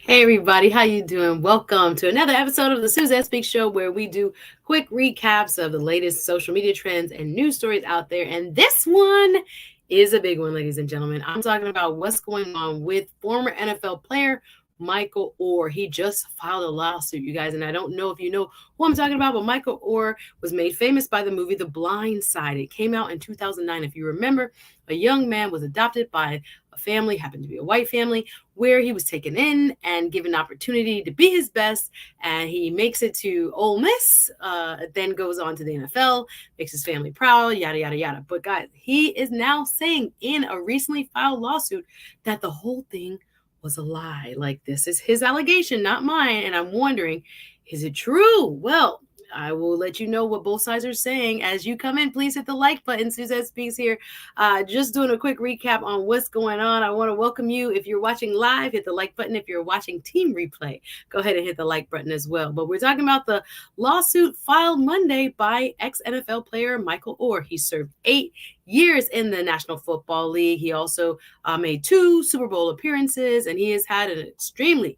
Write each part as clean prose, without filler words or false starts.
Hey everybody, how you doing? Welcome to another episode of the Suzette Speaks Show, where we do quick recaps of the latest social media trends and news stories out there. And this one is a big one, ladies and gentlemen. I'm talking about what's going on with former NFL player Michael Oher. He just filed a lawsuit, you guys, and I don't know if you know who I'm talking about, but Michael Oher was made famous by the movie The Blindside. It came out in 2009. If you remember, a young man was adopted by a family, happened to be a white family, where he was taken in and given opportunity to be his best, and he makes it to Ole Miss, then goes on to the NFL, makes his family proud, yada, yada, yada. But guys, he is now saying in a recently filed lawsuit that the whole thing was a lie. Like, this is his allegation, not mine. And I'm wondering, is it true? Well, I will let you know what both sides are saying as you come in. Please hit the like button. Suzette Speaks here. Just doing a quick recap on what's going on. I want to welcome you. If you're watching live, hit the like button. If you're watching team replay, go ahead and hit the like button as well. But we're talking about the lawsuit filed Monday by ex-NFL player Michael Oher. He served 8 years in the National Football League. He also made 2 Super Bowl appearances, and he has had an extremely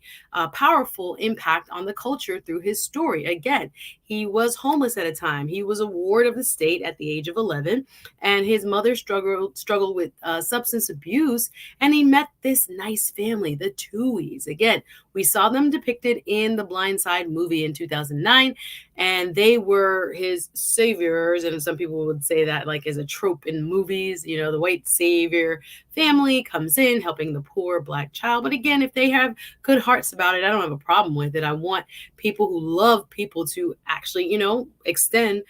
powerful impact on the culture through his story. Again, he was homeless at a time. He was a ward of the state at the age of 11, and his mother struggled with substance abuse, and he met this nice family, the Tuohys. Again, we saw them depicted in the Blindside movie in 2009, and they were his saviors. And some people would say that like as a trope in movies, you know, the white savior family comes in helping the poor Black child. But again, if they have good hearts about it, I don't have a problem with it. I want people who love people to actually, extend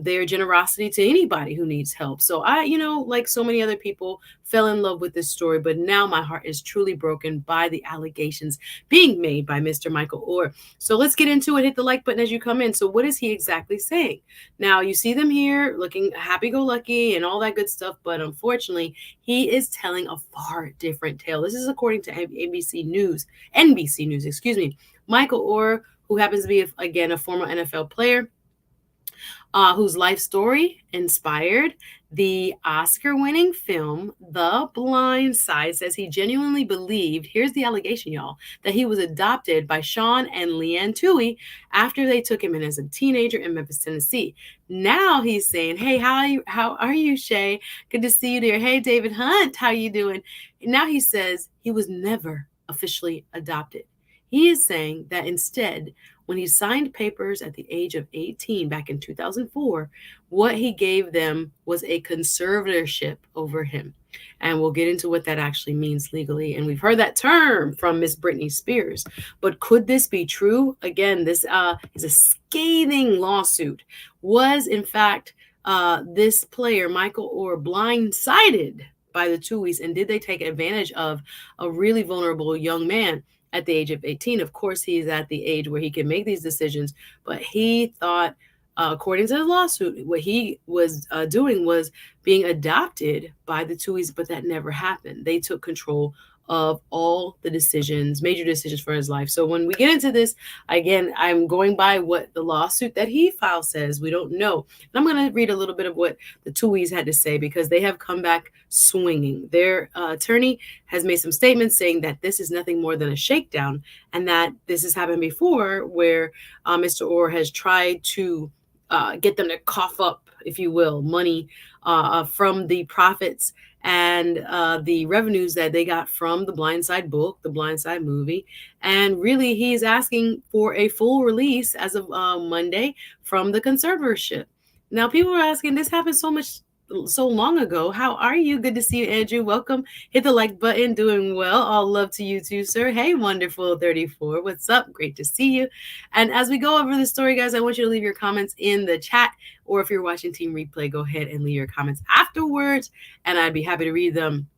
their generosity to anybody who needs help. So I, like so many other people, fell in love with this story, but now my heart is truly broken by the allegations being made by Mr. Michael Oher. So let's get into it. Hit the like button as you come in. So what is he exactly saying? Now, you see them here looking happy-go-lucky and all that good stuff, but unfortunately, he is telling a far different tale. This is according to NBC News, excuse me. Michael Oher, who happens to be, again, a former NFL player, whose life story inspired the Oscar-winning film The Blindside, says he genuinely believed, here's the allegation, y'all, that he was adopted by Sean and Leanne Tuohy after they took him in as a teenager in Memphis, Tennessee. Now he's saying, hey, how are you, Shay? Good to see you there. Hey, David Hunt, how you doing? And now he says he was never officially adopted. He is saying that instead, when he signed papers at the age of 18 back in 2004, what he gave them was a conservatorship over him. And we'll get into what that actually means legally. And we've heard that term from Miss Britney Spears. But could this be true? Again, this is a scathing lawsuit. Was, in fact, this player, Michael Oher, blindsided by the Tuohys? And did they take advantage of a really vulnerable young man at the age of 18? Of course, he's at the age where he can make these decisions, but he thought, according to the lawsuit, what he was doing was being adopted by the Tuohys, but that never happened. They took control of all the decisions, major decisions for his life. So when we get into this, again, I'm going by what the lawsuit that he filed says. We don't know. And I'm going to read a little bit of what the Tuohys had to say, because they have come back swinging. Their attorney has made some statements saying that this is nothing more than a shakedown, and that this has happened before where Mr. Oher has tried to get them to cough up, if you will, money from the profits and the revenues that they got from the Blindside book, the Blindside movie. And really, he's asking for a full release as of Monday from the conservatorship. Now, people are asking, this happened so long ago. How are you? Good to see you, Andrew. Welcome. Hit the like button. Doing well. All love to you too, sir. Hey, wonderful 34. What's up? Great to see you. And as we go over the story, guys, I want you to leave your comments in the chat, or if you're watching team replay, go ahead and leave your comments afterwards, and I'd be happy to read them.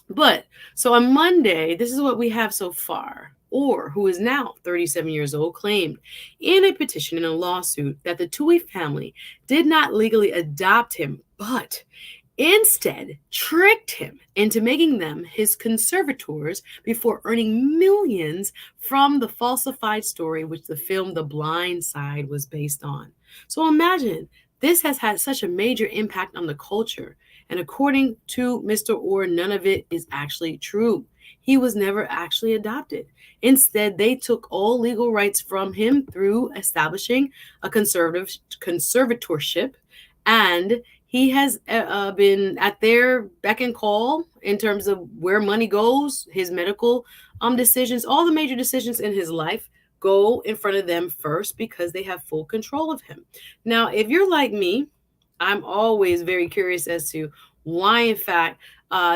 But so on Monday, this is what we have so far. Oher, who is now 37 years old, claimed in a petition in a lawsuit that the Tuohy family did not legally adopt him, but instead tricked him into making them his conservators before earning millions from the falsified story which the film The Blindside was based on. So imagine, this has had such a major impact on the culture. And according to Mr. Oher, none of it is actually true. He was never actually adopted. Instead, they took all legal rights from him through establishing a conservatorship, and he has been at their beck and call in terms of where money goes, his medical decisions, all the major decisions in his life go in front of them first because they have full control of him. Now, if you're like me, I'm always very curious as to why, in fact,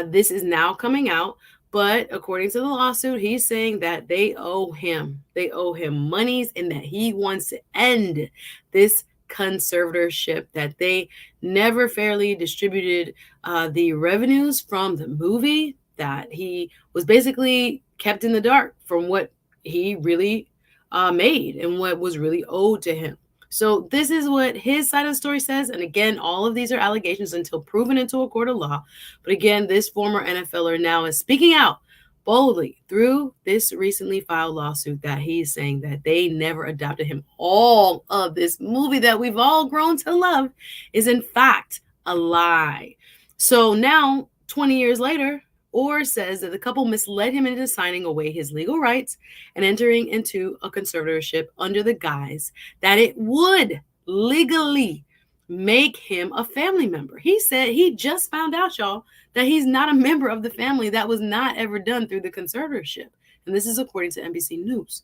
this is now coming out. But according to the lawsuit, he's saying that they owe him. They owe him monies and that he wants to end this conservatorship, that they never fairly distributed the revenues from the movie, that he was basically kept in the dark from what he really made and what was really owed to him. So this is what his side of the story says. And again, all of these are allegations until proven into a court of law. But again, this former NFLer now is speaking out boldly through this recently filed lawsuit that he's saying that they never adopted him. All of this movie that we've all grown to love is in fact a lie. So now, 20 years later, Oher says that the couple misled him into signing away his legal rights and entering into a conservatorship under the guise that it would legally make him a family member. He said he just found out, y'all, that he's not a member of the family. That was not ever done through the conservatorship. And this is according to NBC News.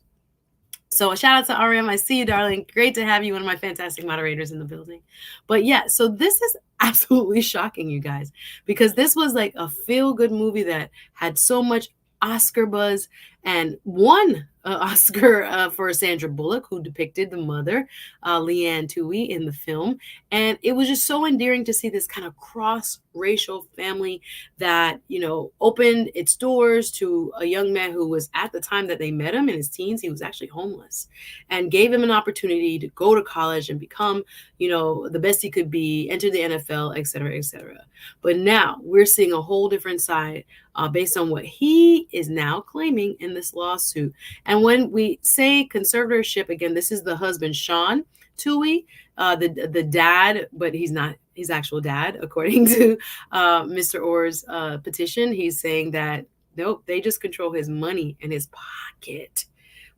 So a shout out to RM. I see you, darling. Great to have you, one of my fantastic moderators in the building. But yeah, so this is absolutely shocking, you guys, because this was like a feel-good movie that had so much Oscar buzz and won an Oscar for Sandra Bullock, who depicted the mother, Leigh Tuohy, in the film. And it was just so endearing to see this kind of cross-racial family that, you know, opened its doors to a young man who was, at the time that they met him in his teens, he was actually homeless, and gave him an opportunity to go to college and become, you know, the best he could be, enter the NFL, et cetera, et cetera. But now we're seeing a whole different side based on what he is now claiming in this lawsuit. And when we say conservatorship, again, this is the husband, Sean Tuohy, the dad, but he's not his actual dad, according to Mr. Oher's petition. He's saying that, nope, they just control his money and his pocket,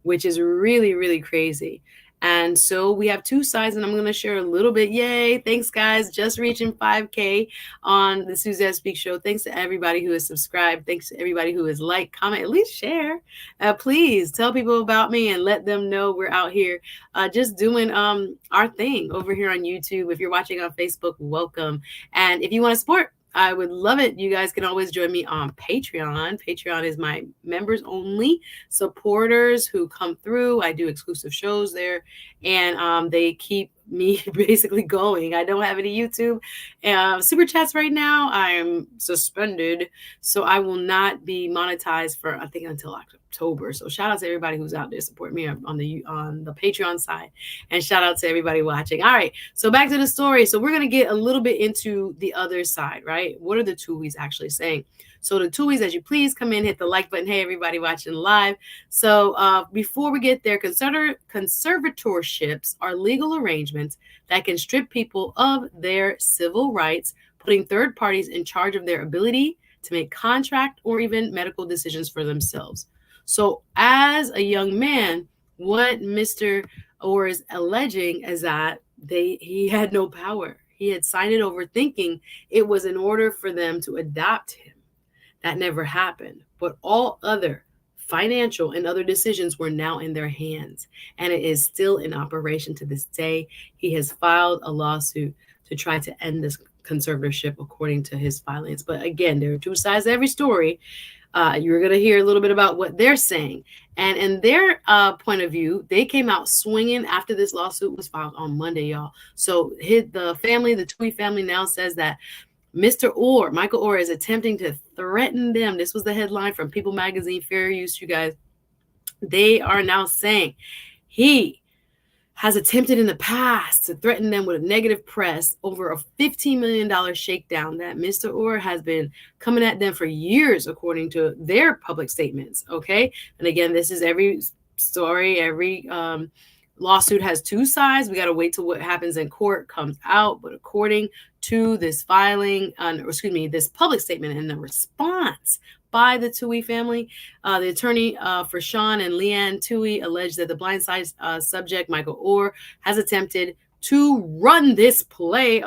which is really, really crazy. And so we have two sides, and I'm going to share a little bit. Yay. Thanks, guys. Just reaching 5K on the Suzette Speak Show. Thanks to everybody who has subscribed. Thanks to everybody who has liked, comment, at least share. Please tell people about me and let them know we're out here just doing our thing over here on YouTube. If you're watching on Facebook, welcome. And if you want to support, I would love it. You guys can always join me on Patreon. Patreon is my members only supporters who come through. I do exclusive shows there, and they keep me basically going. I don't have any YouTube super chats right now. I'm suspended, so I will not be monetized for, I think, until October. So shout out to everybody who's out there supporting me on the Patreon side, and shout out to everybody watching. All right, so back to the story. So we're gonna get a little bit into the other side, right? What are the Tuohys actually saying? So the Tuohys, as you please, come in, hit the like button. Hey, everybody watching live. So before we get there, conservatorships are legal arrangements that can strip people of their civil rights, putting third parties in charge of their ability to make contract or even medical decisions for themselves. So as a young man, what Mr. Oher is alleging is that he had no power. He had signed it over thinking it was in order for them to adopt him. That never happened. But all other financial and other decisions were now in their hands, and it is still in operation to this day. He has filed a lawsuit to try to end this conservatorship according to his filings. But again, there are two sides to every story. You're going to hear a little bit about what they're saying. And in their point of view, they came out swinging after this lawsuit was filed on Monday, y'all. So the Tuohy family now says that Mr. Oher, Michael Oher, is attempting to threaten them. This was the headline from People Magazine, fair use, you guys. They are now saying he has attempted in the past to threaten them with a negative press over a $15 million shakedown that Mr. Oher has been coming at them for years, according to their public statements. Okay. And again, this is every story, every lawsuit has two sides. We got to wait till what happens in court comes out. But according to this filing, this public statement and the response by the Tuohy family. The attorney for Sean and Leanne Tuohy alleged that the Blindside subject, Michael Oher, has attempted to run this play,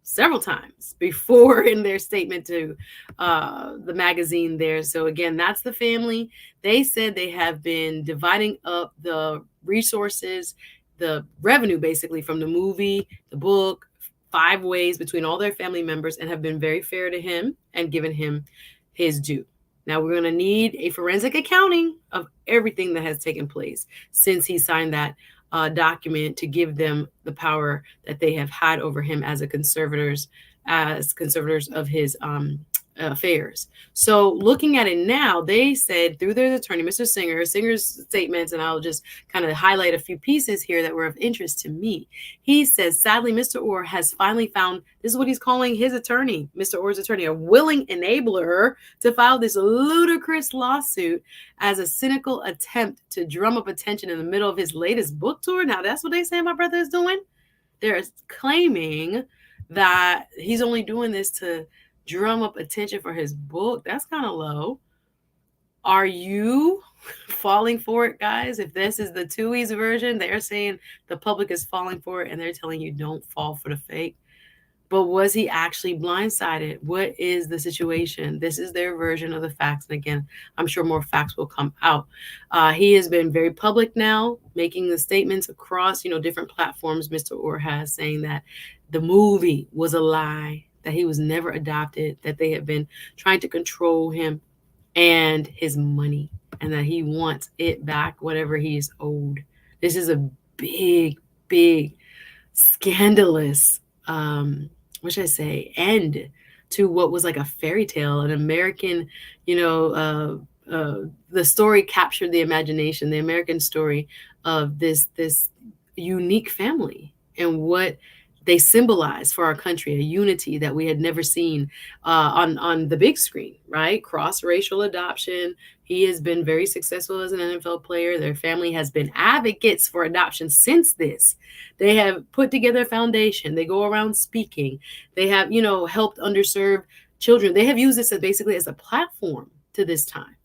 several times before in their statement to the magazine there. So again, that's the family. They said they have been dividing up the resources, the revenue basically from the movie, the book, 5 ways between all their family members, and have been very fair to him and given him his due. Now we're going to need a forensic accounting of everything that has taken place since he signed that document to give them the power that they have had over him as conservators of his affairs. So looking at it now, they said through their attorney, Mr. Singer's statements, and I'll just kind of highlight a few pieces here that were of interest to me. He says, sadly, Mr. Oher has finally found, this is what he's calling his attorney, Mr. Oher's attorney, a willing enabler to file this ludicrous lawsuit as a cynical attempt to drum up attention in the middle of his latest book tour. Now, that's what they say my brother is doing. They're claiming that he's only doing this to drum up attention for his book. That's kind of low. Are you falling for it, guys? If this is the Tuohy's version, they're saying the public is falling for it, and they're telling you don't fall for the fake. But was he actually blindsided? What is the situation? This is their version of the facts. And again, I'm sure more facts will come out. He has been very public now, making the statements across, different platforms. Mr. Oher has saying that the movie was a lie, that he was never adopted, that they have been trying to control him and his money, and that he wants it back, whatever he is owed. This is a big, big, scandalous, end to what was like a fairy tale, an American, the story captured the imagination, the American story of this unique family and what they symbolize for our country, a unity that we had never seen on the big screen, right? Cross-racial adoption. He has been very successful as an NFL player. Their family has been advocates for adoption since this. They have put together a foundation. They go around speaking. They have, helped underserved children. They have used this basically as a platform to this time.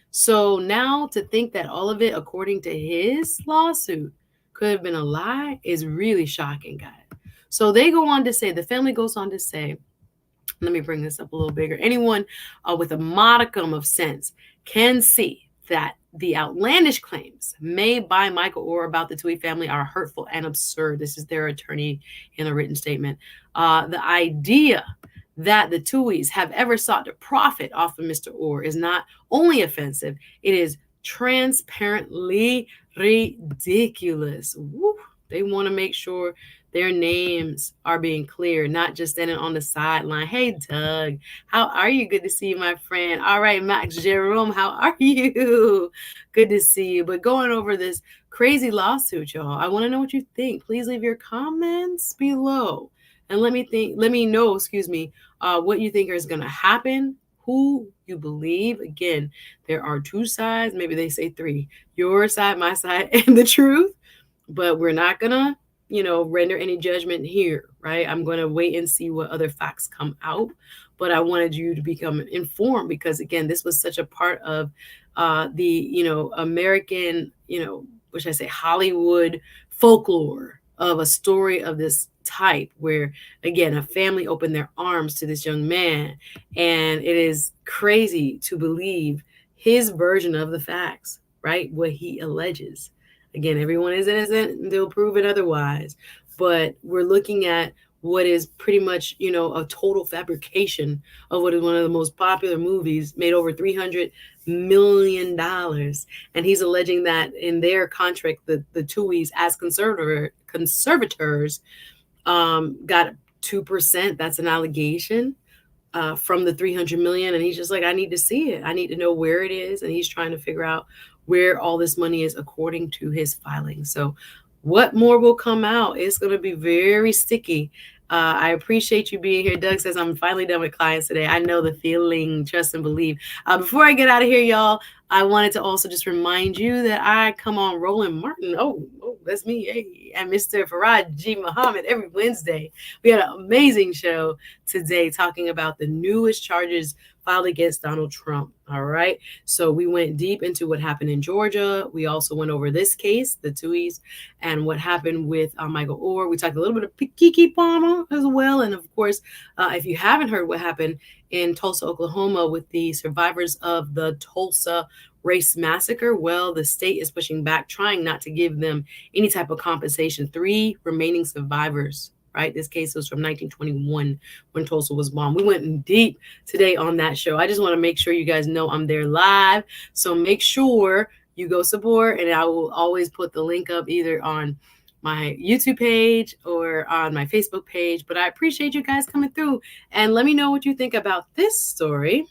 So now to think that all of it, according to his lawsuit, could have been a lie is really shocking, guys. So they go on to say, the family goes on to say, let me bring this up a little bigger. Anyone with a modicum of sense can see that the outlandish claims made by Michael Oher about the Tuohy family are hurtful and absurd. This is their attorney in a written statement. The idea that the Tuohys have ever sought to profit off of Mr. Oher is not only offensive, it is transparently ridiculous. Woo. They want to make sure their names are being clear, not just standing on the sideline. Hey, Doug, how are you? Good to see you, my friend. All right, Max Jerome, how are you? Good to see you. But going over this crazy lawsuit, y'all, I want to know what you think. Please leave your comments below and let me know, what you think is going to happen, who you believe. Again, there are 2 sides. Maybe they say 3. Your side, my side, and the truth. But we're not going to render any judgment here, right? I'm going to wait and see what other facts come out. But I wanted you to become informed because, again, this was such a part of the, American, Hollywood folklore of a story of this type where, again, a family opened their arms to this young man. And it is crazy to believe his version of the facts, right? What he alleges. Again, everyone is innocent. They'll prove it otherwise. But we're looking at what is pretty much, a total fabrication of what is one of the most popular movies, made over $300 million. And he's alleging that in their contract, the Tuohys as conservators got 2%. That's an allegation from the $300 million. And he's just like, I need to see it. I need to know where it is. And he's trying to figure out where all this money is according to his filing. So what more will come out? It's going to be very sticky. I appreciate you being here. Doug says, I'm finally done with clients today. I know the feeling, trust and believe. Before I get out of here, y'all, I wanted to also just remind you that I come on Roland Martin. Oh, That's me. Hey, and Mr. Farad G. Muhammad every Wednesday. We had an amazing show today talking about the newest charges filed against Donald Trump. All right. So we went deep into what happened in Georgia. We also went over this case, the Tuohys, and what happened with Michael Oher. We talked a little bit of Kiki Palmer as well. And of course, if you haven't heard what happened in Tulsa, Oklahoma with the survivors of the Tulsa race massacre, well, the state is pushing back, trying not to give them any type of compensation. 3 remaining survivors, right? This case was from 1921 when Tulsa was bombed. We went in deep today on that show. I just want to make sure you guys know I'm there live. So make sure you go support, and I will always put the link up either on my YouTube page or on my Facebook page. But I appreciate you guys coming through, and let me know what you think about this story.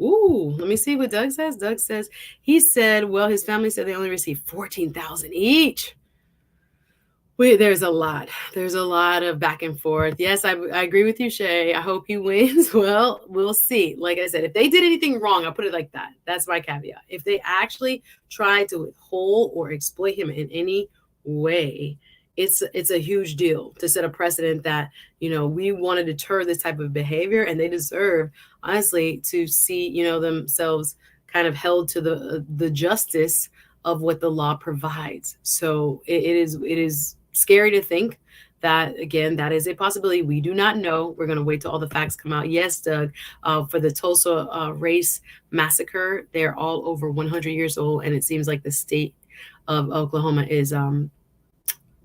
Ooh, let me see what Doug says. Doug says, he said, well, his family said they only received $14,000 each. Wait, there's a lot. There's a lot of back and forth. Yes, I agree with you, Shay. I hope he wins. Well, we'll see. Like I said, if they did anything wrong, I'll put it like that. That's my caveat. If they actually tried to withhold or exploit him in any way, it's a huge deal to set a precedent that, we want to deter this type of behavior, and they deserve, honestly, to see, themselves kind of held to the justice of what the law provides. So it is scary to think that, again, that is a possibility. We do not know. We're going to wait till all the facts come out. Yes, Doug, for the Tulsa race massacre, they're all over 100 years old, and it seems like the state of Oklahoma is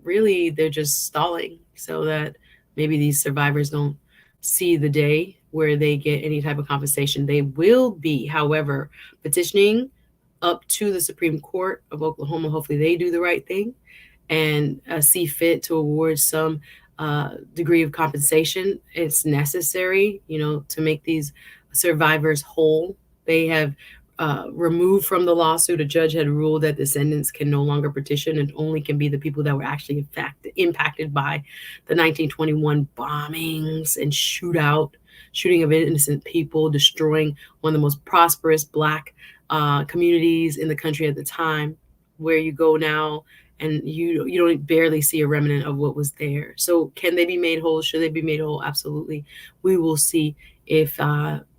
really, they're just stalling so that maybe these survivors don't see the day where they get any type of compensation. They will be, however, petitioning up to the Supreme Court of Oklahoma. Hopefully they do the right thing and see fit to award some degree of compensation. It's necessary, to make these survivors whole. They have removed from the lawsuit, a judge had ruled that descendants can no longer petition and only can be the people that were actually impacted by the 1921 bombings and shooting of innocent people, destroying one of the most prosperous Black communities in the country at the time, where you go now and you don't barely see a remnant of what was there. So can they be made whole? Should they be made whole? Absolutely. We will see if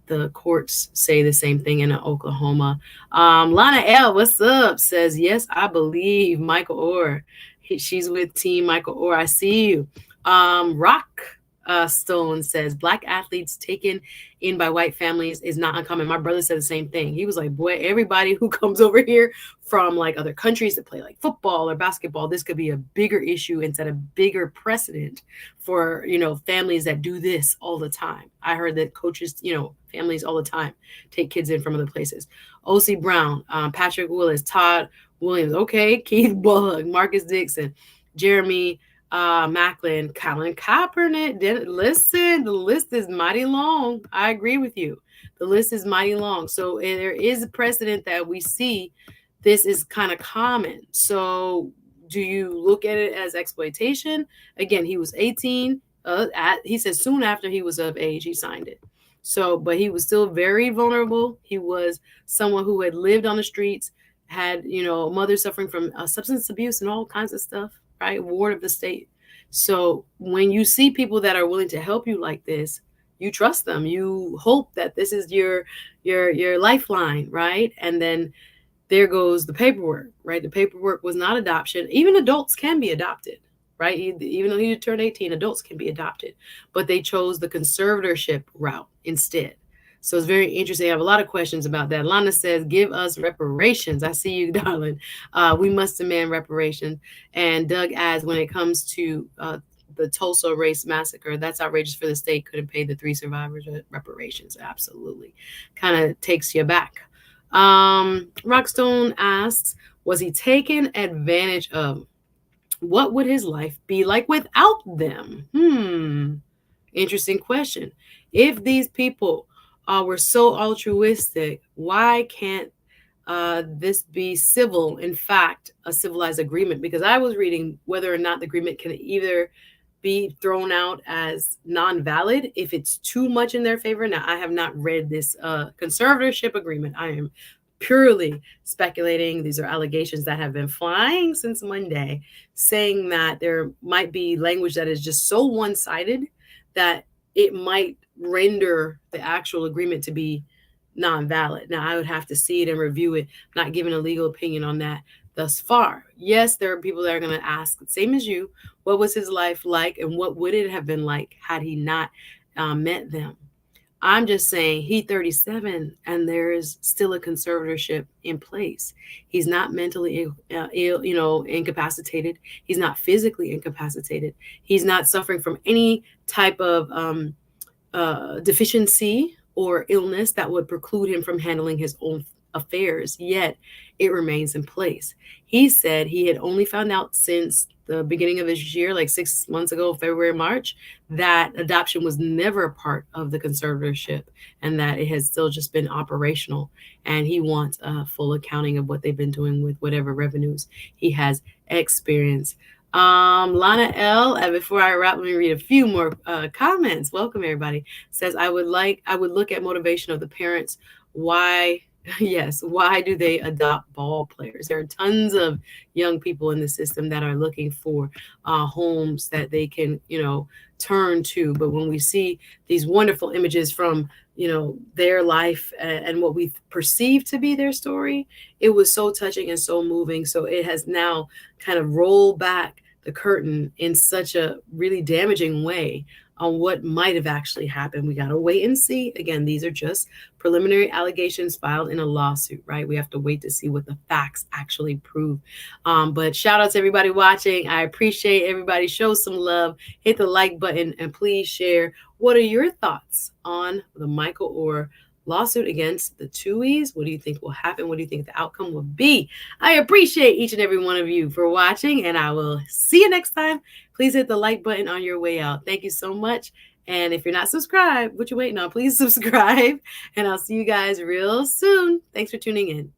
the courts say the same thing in Oklahoma. Lana L, what's up? Says, yes, I believe Michael Oher. She's with Team Michael Oher. I see you. Rock Stone says, Black athletes taken in by white families is not uncommon. My brother said the same thing. He was like, boy, everybody who comes over here from like other countries that play like football or basketball, this could be a bigger issue and set a bigger precedent for, families that do this all the time. I heard that coaches, families all the time take kids in from other places. O.C. Brown, Patrick Willis, Todd Williams, okay, Keith Bullock, Marcus Dixon, Jeremy Macklin, Colin Kaepernick. Listen, the list is mighty long. I agree with you. The list is mighty long. So there is a precedent that we see. This is kind of common. So do you look at it as exploitation? Again, he was 18. He says soon after he was of age, he signed it. So, but he was still very vulnerable. He was someone who had lived on the streets, had, a mother suffering from substance abuse and all kinds of stuff. Right? Ward of the state. So when you see people that are willing to help you like this, you trust them. You hope that this is your lifeline, right? And then there goes the paperwork, right? The paperwork was not adoption. Even adults can be adopted, right? Even though you turn 18, adults can be adopted, but they chose the conservatorship route instead. So it's very interesting. I have a lot of questions about that. Lana says, give us reparations. I see you, darling. We must demand reparations. And Doug adds, when it comes to the Tulsa race massacre, that's outrageous for the state. Couldn't pay the 3 survivors reparations. Absolutely. Kind of takes you back. Rockstone asks, was he taken advantage of? What would his life be like without them? Interesting question. If these people were so altruistic, why can't this be civil? In fact, a civilized agreement? Because I was reading whether or not the agreement can either be thrown out as non-valid if it's too much in their favor. Now, I have not read this conservatorship agreement. I am purely speculating. These are allegations that have been flying since Monday, saying that there might be language that is just so one-sided that it might render the actual agreement to be non-valid. Now, I would have to see it and review it, not giving a legal opinion on that thus far. Yes, there are people that are going to ask, same as you, what was his life like and what would it have been like had he not met them? I'm just saying he's 37 and there is still a conservatorship in place. He's not mentally ill, incapacitated. He's not physically incapacitated. He's not suffering from any type of deficiency or illness that would preclude him from handling his own affairs, yet it remains in place. He said he had only found out since the beginning of this year, like 6 months ago, February, March, that adoption was never a part of the conservatorship and that it has still just been operational. And he wants a full accounting of what they've been doing with whatever revenues he has experienced. Lana L, and before I wrap, let me read a few more comments. Welcome, everybody. Says, I would look at motivation of the parents. Why? Yes. Why do they adopt ball players? There are tons of young people in the system that are looking for homes that they can, turn to. But when we see these wonderful images from, their life and what we perceive to be their story, it was so touching and so moving. So it has now kind of rolled back the curtain in such a really damaging way on what might have actually happened. We got to wait and see. Again, these are just preliminary allegations filed in a lawsuit, right? We have to wait to see what the facts actually prove. But shout out to everybody watching. I appreciate everybody. Show some love. Hit the like button and please share. What are your thoughts on the Michael Oher lawsuit against the Tuohys? What do you think will happen? What do you think the outcome will be? I appreciate each and every one of you for watching, and I will see you next time. Please hit the like button on your way out. Thank you so much. And if you're not subscribed, what you waiting on? Please subscribe, and I'll see you guys real soon. Thanks for tuning in.